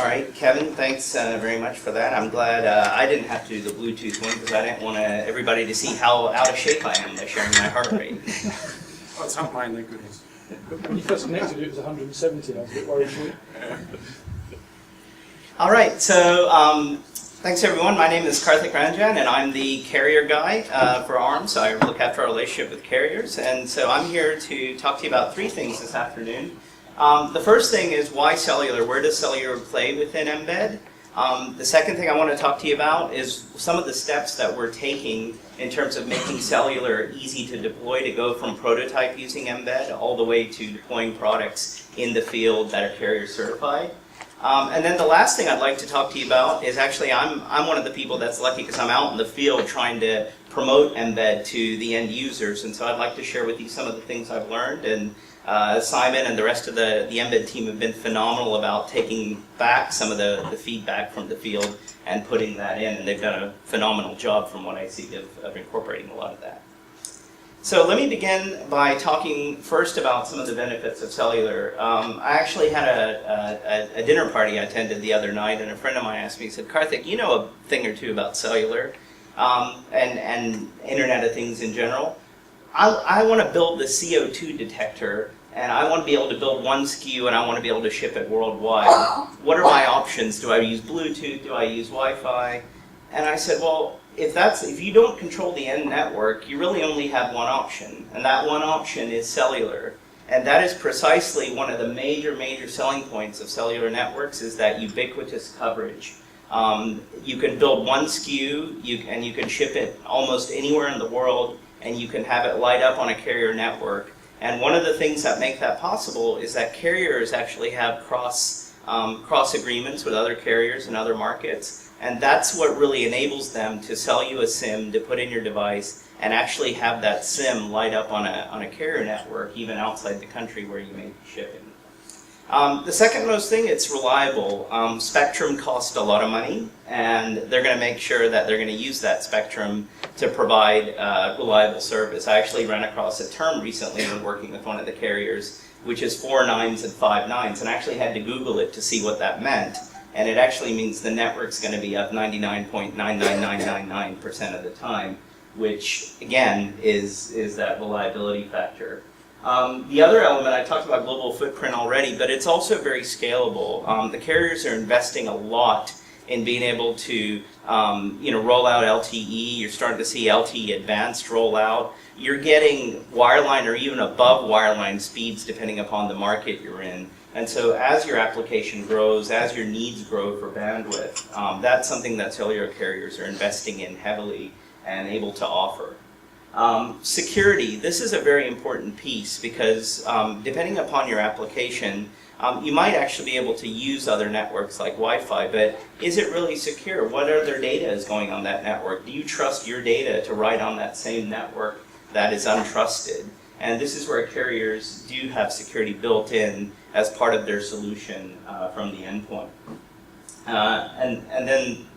All right, Kevin, thanks very much for that. I'm glad I didn't have to do the Bluetooth one because I didn't want everybody to see how out of shape I am by sharing my heart rate. Oh, it's not mine, thank goodness. When you first connected it was 170, I was a bit worried for you. All right, so thanks everyone. My name is Karthik Ranjan and I'm the carrier guy for ARM, so I look after our relationship with carriers. And so I'm here to talk to you about three things this afternoon. The first thing is why cellular? Where does cellular play within mbed? The second thing I want to talk to you about is some of the steps that we're taking in terms of making cellular easy to deploy, to go from prototype using mbed all the way to deploying products in the field that are carrier certified. And then the last thing I'd like to talk to you about is actually I'm one of the people that's lucky because I'm out in the field trying to promote mbed to the end users, and so I'd like to share with you some of the things I've learned. And Simon and the rest of the mbed team have been phenomenal about taking back some of the feedback from the field and putting that in, and they've done a phenomenal job from what I see of incorporating a lot of that. So let me begin by talking first about some of the benefits of cellular. I actually had a dinner party I attended the other night, and a friend of mine asked me, he said, Karthik, you know a thing or two about cellular and Internet of Things in general. I want to build the CO2 detector, and I want to be able to build one SKU, and I want to be able to ship it worldwide. What are my options? Do I use Bluetooth? Do I use Wi-Fi? And I said, well, if you don't control the end network, you really only have one option, and that one option is cellular. And that is precisely one of the major selling points of cellular networks, is that ubiquitous coverage. You can build one SKU, and you can ship it almost anywhere in the world, and you can have it light up on a carrier network. And one of the things that make that possible is that carriers actually have cross agreements with other carriers in other markets, and that's what really enables them to sell you a SIM to put in your device and actually have that SIM light up on a carrier network even outside the country where you may be shipping. The second most thing, it's reliable. Spectrum costs a lot of money, and they're going to make sure that they're going to use that spectrum to provide reliable service. I actually ran across a term recently when working with one of the carriers, which is 4 nines and 5 nines, and I actually had to Google it to see what that meant. And it actually means the network's going to be up 99.99999% of the time, which again is that reliability factor. The other element, I talked about global footprint already, but it's also very scalable. The carriers are investing a lot in being able to roll out LTE. You're starting to see LTE Advanced roll out. You're getting wireline or even above wireline speeds depending upon the market you're in. And so as your application grows, as your needs grow for bandwidth, that's something that cellular carriers are investing in heavily and able to offer. Security, this is a very important piece because depending upon your application, you might actually be able to use other networks like Wi-Fi, but is it really secure? What other data is going on that network? Do you trust your data to write on that same network that is untrusted? And this is where carriers do have security built in as part of their solution from the endpoint. And then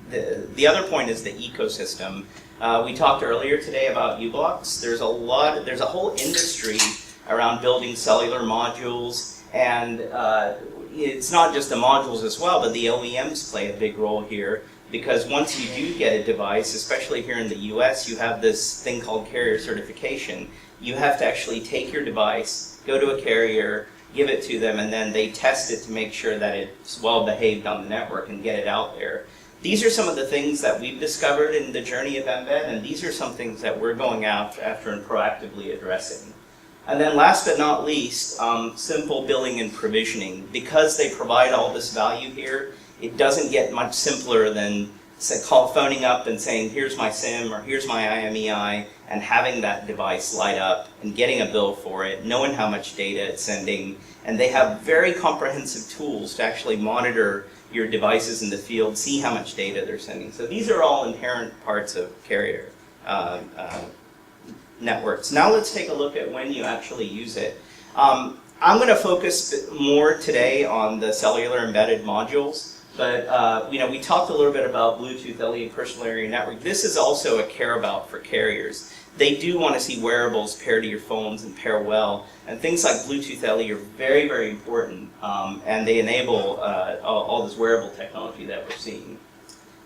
the other point is the ecosystem. We talked earlier today about U-Blocks. There's a whole industry around building cellular modules, and it's not just the modules as well, but the OEMs play a big role here, because once you do get a device, especially here in the US, you have this thing called carrier certification. You have to actually take your device, go to a carrier, give it to them, and then they test it to make sure that it's well behaved on the network and get it out there. These are some of the things that we've discovered in the journey of mbed, and these are some things that we're going after and proactively addressing. And then last but not least, simple billing and provisioning. Because they provide all this value here, it doesn't get much simpler than phoning up and saying, here's my SIM or here's my IMEI, and having that device light up and getting a bill for it, knowing how much data it's sending. And they have very comprehensive tools to actually monitor your devices in the field, see how much data they're sending. So these are all inherent parts of carrier networks. Now let's take a look at when you actually use it. I'm going to focus more today on the cellular embedded modules. But we talked a little bit about Bluetooth LE personal area network. This is also a care about for carriers. they do want to see wearables pair to your phones and pair well. And things like Bluetooth LE are very, very important, and they enable all this wearable technology that we're seeing.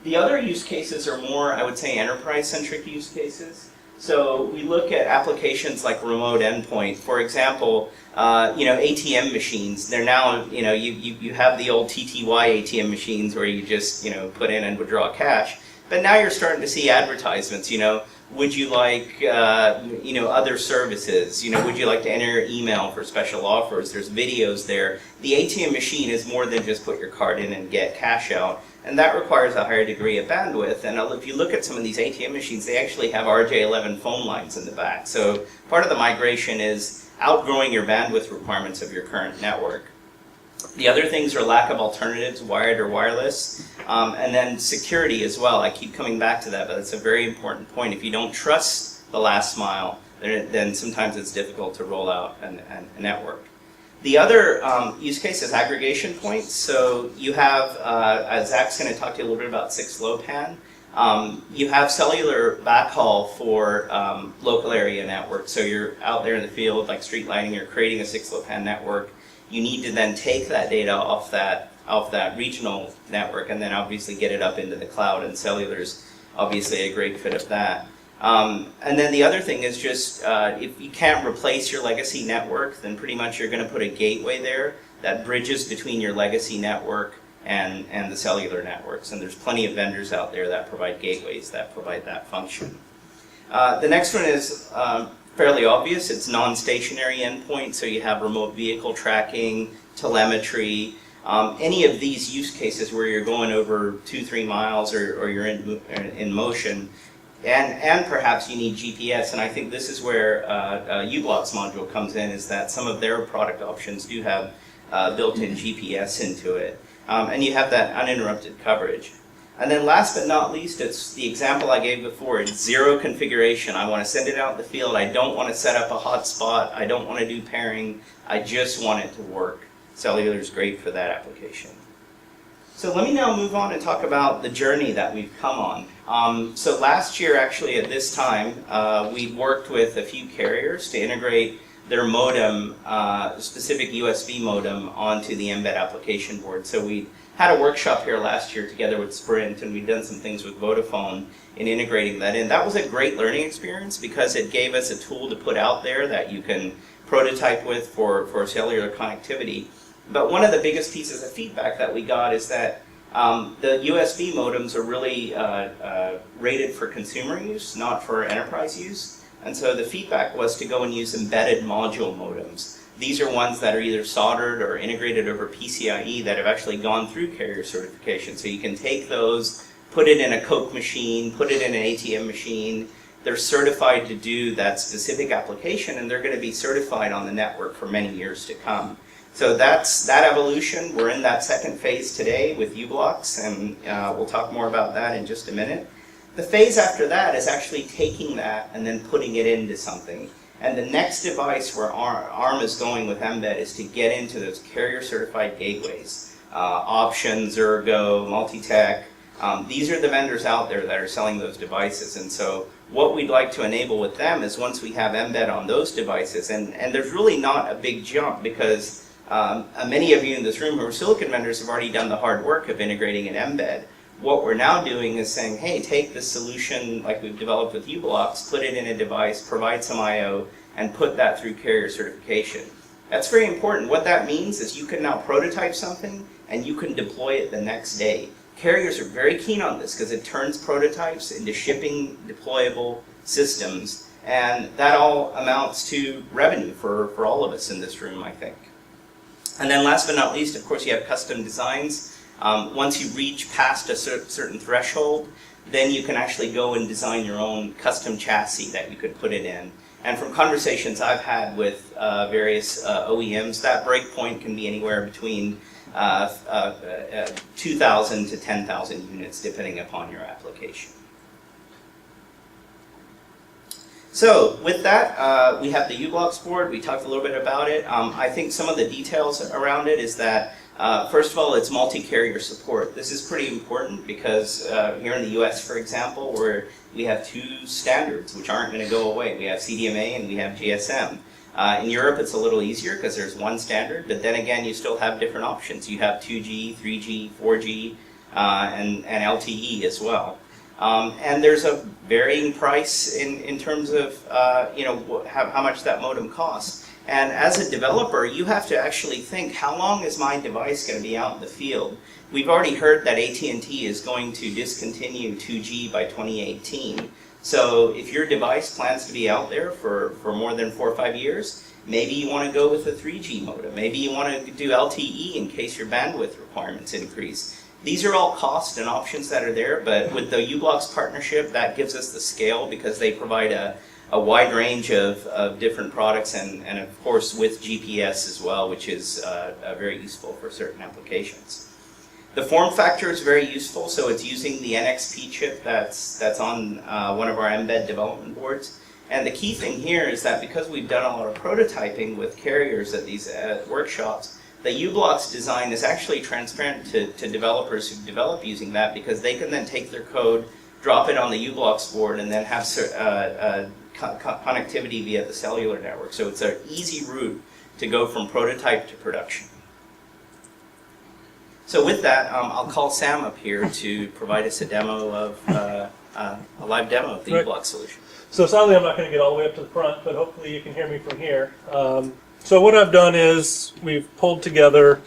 The other use cases are more, I would say, enterprise-centric use cases. So we look at applications like remote endpoint. For example, ATM machines. They're now, you have the old TTY ATM machines where you just, put in and withdraw cash. But now you're starting to see advertisements, would you like, other services? Would you like to enter your email for special offers? There's videos there. The ATM machine is more than just put your card in and get cash out. And that requires a higher degree of bandwidth. And if you look at some of these ATM machines, they actually have RJ11 phone lines in the back. So part of the migration is outgrowing your bandwidth requirements of your current network. The other things are lack of alternatives, wired or wireless, and then security as well. I keep coming back to that, but it's a very important point. If you don't trust the last mile, then sometimes it's difficult to roll out a network. The other use case is aggregation points. So you have, as Zach's going to talk to you a little bit about 6LoWPAN, you have cellular backhaul for local area networks. So you're out there in the field, like street lighting, you're creating a 6LoWPAN network. You need to then take that data off that regional network and then obviously get it up into the cloud, and cellular's obviously a great fit of that. And then the other thing is just, if you can't replace your legacy network, then pretty much you're going to put a gateway there that bridges between your legacy network and the cellular networks. And there's plenty of vendors out there that provide gateways that provide that function. The next one is fairly obvious. It's non-stationary endpoint, so you have remote vehicle tracking, telemetry, any of these use cases where you're going over 2-3 miles or you're in motion. And perhaps you need GPS, and I think this is where Ublock's module comes in, is that some of their product options do have built-in GPS into it. And you have that uninterrupted coverage. And then last but not least, it's the example I gave before. It's zero configuration. I want to send it out in the field. I don't want to set up a hotspot. I don't want to do pairing. I just want it to work. Cellular is great for that application. So let me now move on and talk about the journey that we've come on. So last year, actually, at this time, we worked with a few carriers to integrate their modem, specific USB modem, onto the mbed application board. So we had a workshop here last year together with Sprint, and we've done some things with Vodafone in integrating that in. That was a great learning experience because it gave us a tool to put out there that you can prototype with for cellular connectivity. But one of the biggest pieces of feedback that we got is that the USB modems are really rated for consumer use, not for enterprise use. And so the feedback was to go and use embedded module modems. These are ones that are either soldered or integrated over PCIe that have actually gone through carrier certification. So you can take those, put it in a Coke machine, put it in an ATM machine. They're certified to do that specific application, and they're going to be certified on the network for many years to come. So that's that evolution. We're in that second phase today with Ublocks, and we'll talk more about that in just a minute. The phase after that is actually taking that and then putting it into something. And the next device where ARM is going with mbed is to get into those carrier-certified gateways. Options, Ergo, Multitech. These are the vendors out there that are selling those devices. And so what we'd like to enable with them is once we have mbed on those devices, and there's really not a big jump because many of you in this room who are silicon vendors have already done the hard work of integrating an mbed. What we're now doing is saying, hey, take this solution like we've developed with Ublocks, put it in a device, provide some I/O, and put that through carrier certification. That's very important. What that means is you can now prototype something and you can deploy it the next day. Carriers are very keen on this because it turns prototypes into shipping deployable systems, and that all amounts to revenue for all of us in this room, I think. And then last but not least, of course, you have custom designs. Once you reach past a certain threshold, then you can actually go and design your own custom chassis that you could put it in. And from conversations I've had with various OEMs, that breakpoint can be anywhere between 2,000 to 10,000 units, depending upon your application. So with that, we have the Ublocks board. We talked a little bit about it. I think some of the details around it is that First of all, it's multi-carrier support. This is pretty important because here in the US, for example, where we have two standards which aren't going to go away. We have CDMA and we have GSM. In Europe, it's a little easier because there's one standard, but then again, you still have different options. You have 2G, 3G, 4G, and LTE as well. And there's a varying price in terms of how much that modem costs. And as a developer, you have to actually think, how long is my device going to be out in the field? We've already heard that AT&T is going to discontinue 2G by 2018. So if your device plans to be out there for more than 4 or 5 years, maybe you want to go with a 3G modem. Maybe you want to do LTE in case your bandwidth requirements increase. These are all costs and options that are there, but with the uBlocks partnership, that gives us the scale because they provide a wide range of different products and of course with GPS as well, which is very useful for certain applications. The form factor is very useful, so it's using the NXP chip that's on one of our mbed development boards. And the key thing here is that because we've done a lot of prototyping with carriers at these workshops, the uBlocks design is actually transparent to developers who develop using that, because they can then take their code, drop it on the uBlocks board, and then have connectivity via the cellular network. So it's an easy route to go from prototype to production. So with that, I'll call Sam up here to provide us a demo of a live demo of the uBlocks solution. So sadly, I'm not going to get all the way up to the front, but hopefully you can hear me from here. So what I've done is we've pulled together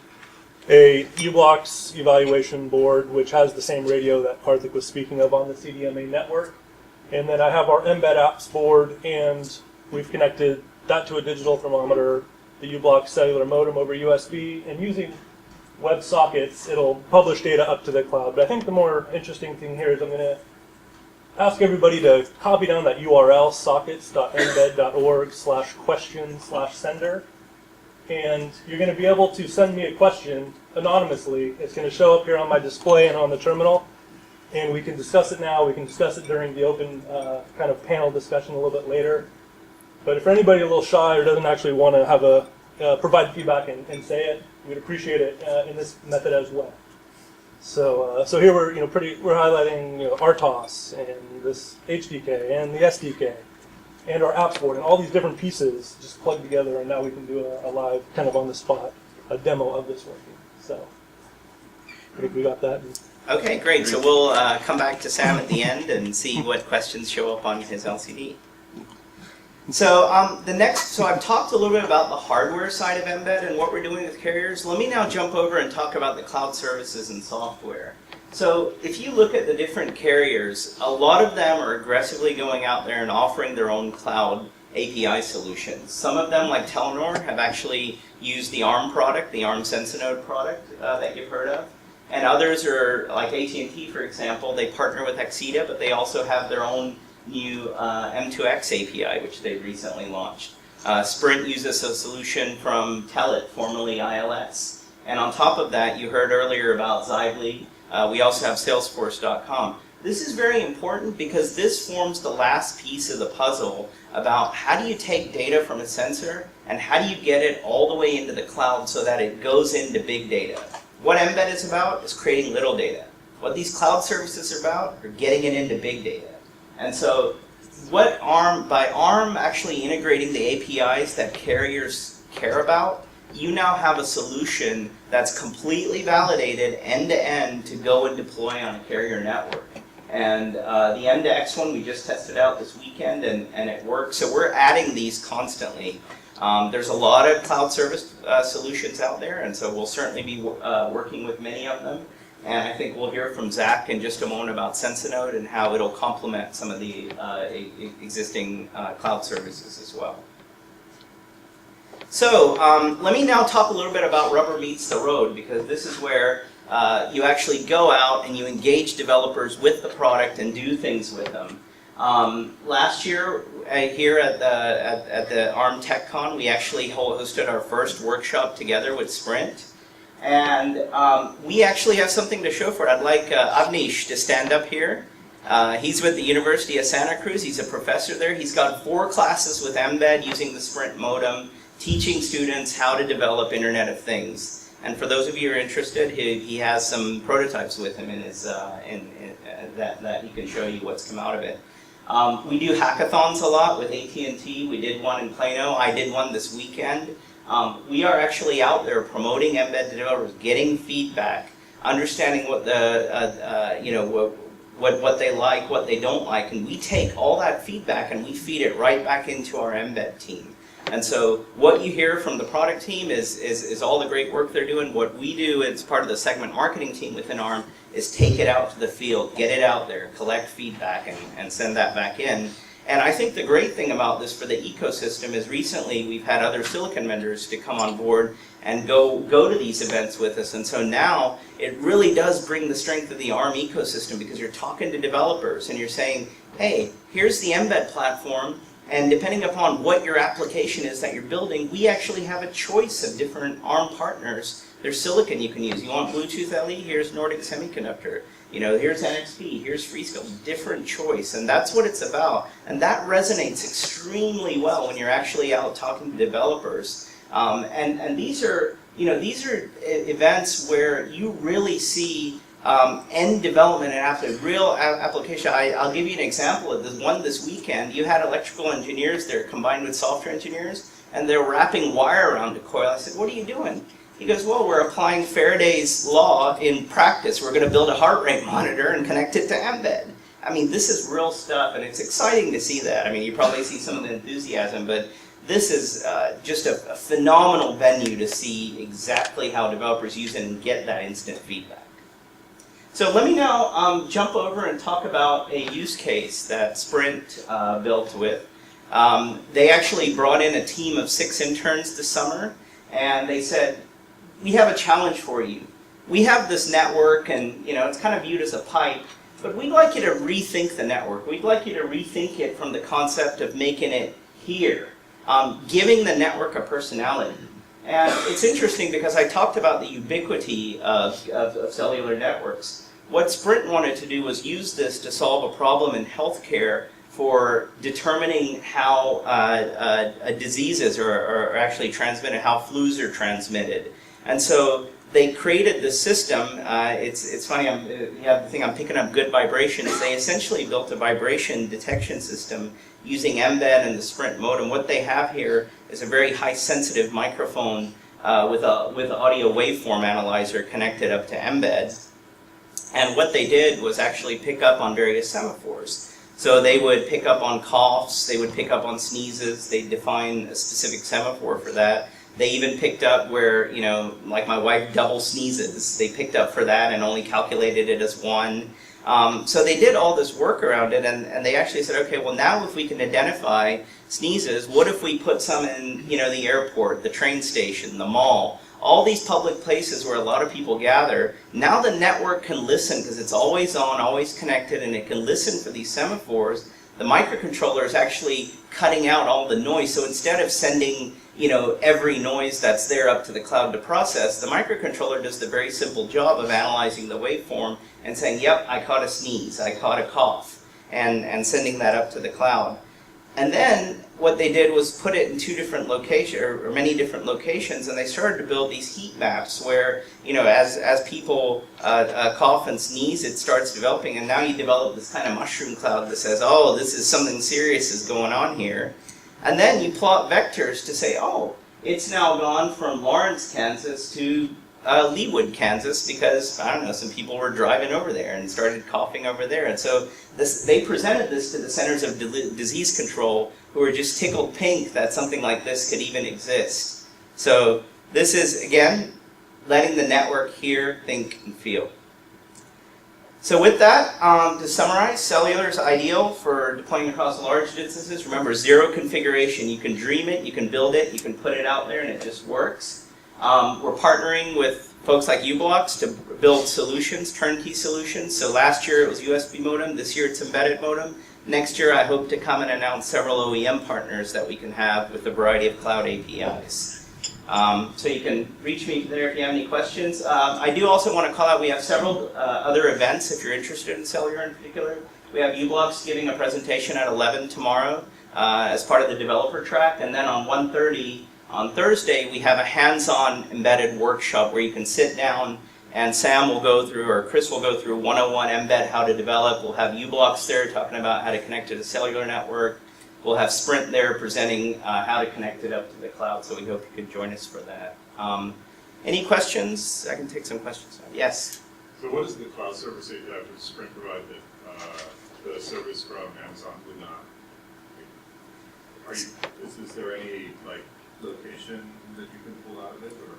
a uBlocks evaluation board, which has the same radio that Karthik was speaking of on the CDMA network. And then I have our mbed apps board, and we've connected that to a digital thermometer, the uBlocks cellular modem over USB, and using WebSockets, it'll publish data up to the cloud. But I think the more interesting thing here is I'm going to ask everybody to copy down that URL, sockets.mbed.org/question/sender. And you're going to be able to send me a question anonymously. It's going to show up here on my display and on the terminal. And we can discuss it now. We can discuss it during the open kind of panel discussion a little bit later. But if anybody a little shy or doesn't actually want to have provide feedback and say it, we'd appreciate it in this method as well. So here we're highlighting RTOS and this HDK and the SDK and our apps board, and all these different pieces just plugged together, and now we can do a live kind of on the spot a demo of this working. So I think we got that. Okay, great. So we'll come back to Sam at the end and see what questions show up on his LCD. So so I've talked a little bit about the hardware side of mbed and what we're doing with carriers. Let me now jump over and talk about the cloud services and software. So if you look at the different carriers, a lot of them are aggressively going out there and offering their own cloud API solutions. Some of them, like Cellular, have actually used the ARM product, the ARM Sensinode product that you've heard of. And others are, like AT&T, for example, they partner with Exida, but they also have their own new M2X API, which they've recently launched. Sprint uses a solution from Telit, formerly ILS. And on top of that, you heard earlier about Xybly. We also have Salesforce.com. This is very important because this forms the last piece of the puzzle about how do you take data from a sensor and how do you get it all the way into the cloud so that it goes into big data. What mbed is about is creating little data. What these cloud services are about are getting it into big data. And so what by ARM actually integrating the APIs that carriers care about, you now have a solution that's completely validated end-to-end to go and deploy on a carrier network. And the M2X one we just tested out this weekend, and it works. So we're adding these constantly. There's a lot of cloud service solutions out there, and so we'll certainly be working with many of them. And I think we'll hear from Zach in just a moment about Sensinode and how it'll complement some of the existing cloud services as well. So let me now talk a little bit about rubber meets the road, because this is where you actually go out and you engage developers with the product and do things with them. Last year here at the ARM TechCon, we actually hosted our first workshop together with Sprint. And we actually have something to show for it. I'd like Avnish to stand up here. He's with the University of Santa Cruz. He's a professor there. He's got 4 classes with mbed using the Sprint modem, teaching students how to develop Internet of Things. And for those of you who are interested, he has some prototypes with him in his that he can show you what's come out of it. We do hackathons a lot with AT&T. We did one in Plano. I did one this weekend. We are actually out there promoting mbed to developers, getting feedback, understanding what what they like, what they don't like, and we take all that feedback and we feed it right back into our mbed team. And so what you hear from the product team is all the great work they're doing. What we do as part of the segment marketing team within ARM is take it out to the field, get it out there, collect feedback, and send that back in. And I think the great thing about this for the ecosystem is recently we've had other silicon vendors to come on board and go to these events with us. And so now it really does bring the strength of the ARM ecosystem, because you're talking to developers and you're saying, hey, here's the mbed platform, and depending upon what your application is that you're building, we actually have a choice of different ARM partners. There's silicon you can use. You want Bluetooth LE? Here's Nordic Semiconductor. Here's NXP, here's Freescale, different choice, and that's what it's about. And that resonates extremely well when you're actually out talking to developers. And these are events where you really see end development and real application. I'll give you an example of this one this weekend. You had electrical engineers there combined with software engineers, and they're wrapping wire around a coil. I said, what are you doing? He goes, well, we're applying Faraday's law in practice. We're going to build a heart rate monitor and connect it to mbed. I mean, this is real stuff, and it's exciting to see that. I mean, you probably see some of the enthusiasm, but this is just a phenomenal venue to see exactly how developers use it and get that instant feedback. So let me now jump over and talk about a use case that Sprint built with. They actually brought in a team of 6 interns this summer, and they said, we have a challenge for you. We have this network, and it's kind of viewed as a pipe, but we'd like you to rethink the network. We'd like you to rethink it from the concept of making it here, giving the network a personality. And it's interesting because I talked about the ubiquity of cellular networks. What Sprint wanted to do was use this to solve a problem in healthcare for determining how diseases are actually transmitted, how flus are transmitted. And so they created this system. It's funny, the thing I'm picking up good vibrations. They essentially built a vibration detection system using mbed and the Sprint modem. What they have here is a very high sensitive microphone with an audio waveform analyzer connected up to mbed. And what they did was actually pick up on various semaphores. So they would pick up on coughs, they would pick up on sneezes, they define a specific semaphore for that. They even picked up where, like my wife double sneezes. They picked up for that and only calculated it as 1. So they did all this work around it, and they actually said, okay, well now if we can identify sneezes, what if we put some in, the airport, the train station, the mall, all these public places where a lot of people gather. Now the network can listen because it's always on, always connected, and it can listen for these semaphores. The microcontroller is actually cutting out all the noise, so instead of sending every noise that's there up to the cloud to process, the microcontroller does the very simple job of analyzing the waveform and saying, yep, I caught a sneeze, I caught a cough, and sending that up to the cloud. And then what they did was put it in 2 different locations, or many different locations, and they started to build these heat maps where, as people cough and sneeze, it starts developing, and now you develop this kind of mushroom cloud that says, oh, this is something serious is going on here. And then you plot vectors to say, oh, it's now gone from Lawrence, Kansas to Leawood, Kansas, because, I don't know, some people were driving over there and started coughing over there. And so they presented this to the Centers of Disease Control, who were just tickled pink that something like this could even exist. So this is, again, letting the network hear, think, and feel. So with that, to summarize, Cellular is ideal for deploying across large distances. Remember, 0 configuration. You can dream it, you can build it, you can put it out there, and it just works. We're partnering with folks like Ublox to build solutions, turnkey solutions. So last year it was USB modem, this year it's embedded modem. Next year I hope to come and announce several OEM partners that we can have with a variety of cloud APIs. So you can reach me there if you have any questions. I do also want to call out, we have several other events if you're interested in Cellular in particular. We have Ublox giving a presentation at 11 tomorrow as part of the developer track, and then on 1:30 On Thursday, we have a hands-on embedded workshop where you can sit down and Sam will go through, or Chris will go through 101 embed, how to develop. We'll have uBlocks there talking about how to connect to the cellular network. We'll have Sprint there presenting how to connect it up to the cloud, so we hope you could join us for that. Any questions? I can take some questions. Yes? So what is the cloud service that you have? Does Sprint provide the service from Amazon would not? Are you, is there any like location that you can pull out of it, or?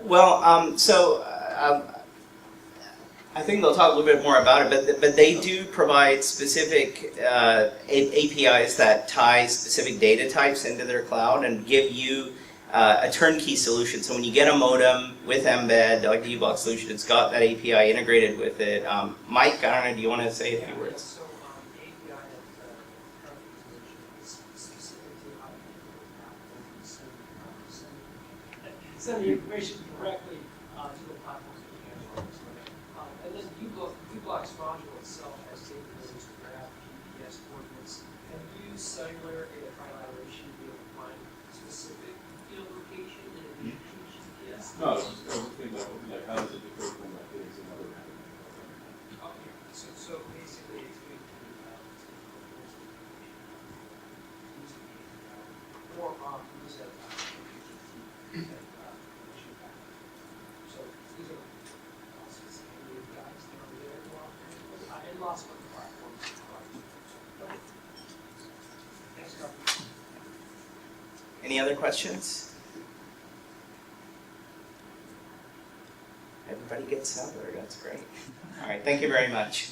Well, I think they'll talk a little bit more about it, but they do provide specific APIs that tie specific data types into their cloud and give you a turnkey solution. So when you get a modem with mbed, like the uBlock solution, it's got that API integrated with it. Mike, I don't know, do you want to say a few words? So the API that currently is specifically how to send the information directly to the platforms that you can. And then uBlock's module itself has capabilities to grab GPS coordinates and use cellular data trilateration to be able to find specific field location in addition to GPS. No, I was thinking like how does it differ from like things in other Okay, so basically it's going to be or use that so these are processes and guys that are there and lots of other platforms. Okay. Thanks, Carl. Any other questions? Everybody gets Cellular, that's great. All right, thank you very much.